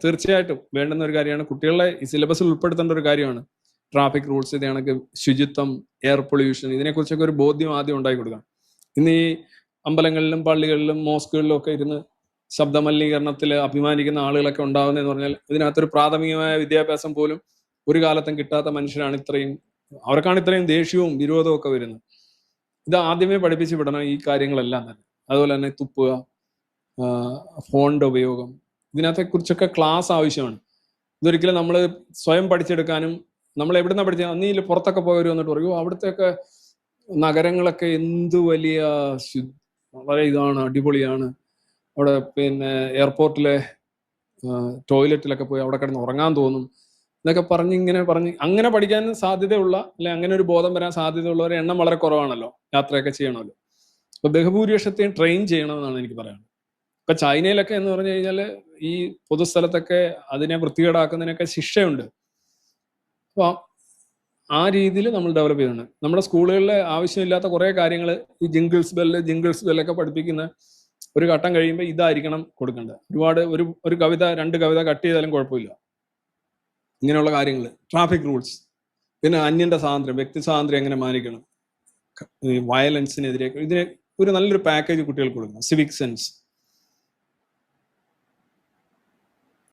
തീർച്ചയായിട്ടും വേണ്ടുന്ന ഒരു കാര്യമാണ്. കുട്ടികളെ ഈ സിലബസിൽ ഉൾപ്പെടുത്തേണ്ട ഒരു കാര്യമാണ്. ട്രാഫിക് റൂൾസ്, ഇത് കണക്ക് ശുചിത്വം, എയർ പൊല്യൂഷൻ, ഇതിനെക്കുറിച്ചൊക്കെ ഒരു ബോധ്യം ആദ്യം ഉണ്ടാക്കി കൊടുക്കണം. ഇന്ന് ഈ അമ്പലങ്ങളിലും പള്ളികളിലും മോസ്കുകളിലും ഒക്കെ ഇരുന്ന് ശബ്ദമലിനീകരണത്തിൽ അഭിമാനിക്കുന്ന ആളുകളൊക്കെ ഉണ്ടാകുന്നതെന്ന് പറഞ്ഞാൽ ഇതിനകത്തൊരു പ്രാഥമികമായ വിദ്യാഭ്യാസം പോലും ഒരു കാലത്തും കിട്ടാത്ത മനുഷ്യരാണ് അവർക്കാണ് ഇത്രയും ദേഷ്യവും വിരോധവും ഒക്കെ വരുന്നത്. ഇത് ആദ്യമേ പഠിപ്പിച്ച് വിടണം ഈ കാര്യങ്ങളെല്ലാം തന്നെ. അതുപോലെ തന്നെ തുപ്പുക, ഫോണിന്റെ ഉപയോഗം, ഇതിനകത്തെ കുറിച്ചൊക്കെ ക്ലാസ് ആവശ്യമാണ്. ഇതൊരിക്കലും നമ്മൾ സ്വയം പഠിച്ചെടുക്കാനും, നമ്മൾ എവിടുന്ന പഠിച്ച അന്നീല് പുറത്തൊക്കെ പോയവർ വന്നിട്ട് പറയും അവിടുത്തെയൊക്കെ നഗരങ്ങളൊക്കെ എന്ത് വലിയ വളരെ ഇതാണ്, അടിപൊളിയാണ്. അവിടെ പിന്നെ എയർപോർട്ടിലെ ടോയ്ലറ്റിലൊക്കെ പോയി അവിടെ കിടന്ന് ഉറങ്ങാൻ തോന്നും എന്നൊക്കെ പറഞ്ഞ് അങ്ങനെ പഠിക്കാൻ സാധ്യതയുള്ള, അല്ലെ അങ്ങനെ ഒരു ബോധം വരാൻ സാധ്യതയുള്ളവരുടെ എണ്ണം വളരെ കുറവാണല്ലോ. യാത്രയൊക്കെ ചെയ്യണമല്ലോ. അപ്പൊ ബഹുഭൂരിപക്ഷത്തെയും ട്രെയിൻ ചെയ്യണമെന്നാണ് എനിക്ക് പറയാനുള്ളത്. ഇപ്പൊ ചൈനയിലൊക്കെ എന്ന് പറഞ്ഞു കഴിഞ്ഞാൽ ഈ പൊതുസ്ഥലത്തൊക്കെ അതിനെ വൃത്തികേടാക്കുന്നതിനൊക്കെ ശിക്ഷയുണ്ട്. അപ്പൊ ആ രീതിയിൽ നമ്മൾ ഡെവലപ്പ് ചെയ്യുന്നുണ്ട്. നമ്മുടെ സ്കൂളുകളിലെ ആവശ്യമില്ലാത്ത കുറെ കാര്യങ്ങൾ ഈ ജിംഗിൾസ് ബെല്ലൊക്കെ പഠിപ്പിക്കുന്ന ഒരു ഘട്ടം കഴിയുമ്പോൾ ഇതായിരിക്കണം കൊടുക്കേണ്ടത്. ഒരുപാട് ഒരു കവിത 2 കവിത കട്ട് ചെയ്താലും കുഴപ്പമില്ല. ഇങ്ങനെയുള്ള കാര്യങ്ങൾ, ട്രാഫിക് റൂൾസ്, പിന്നെ അന്യന്റെ സ്വാതന്ത്ര്യം, വ്യക്തി സ്വാതന്ത്ര്യം എങ്ങനെ മാനിക്കണം, വയലൻസിനെതിരെ ഇതിനെ ഒരു നല്ലൊരു പാക്കേജ് കുട്ടികൾക്ക് കൊടുക്കണം. Civic sense,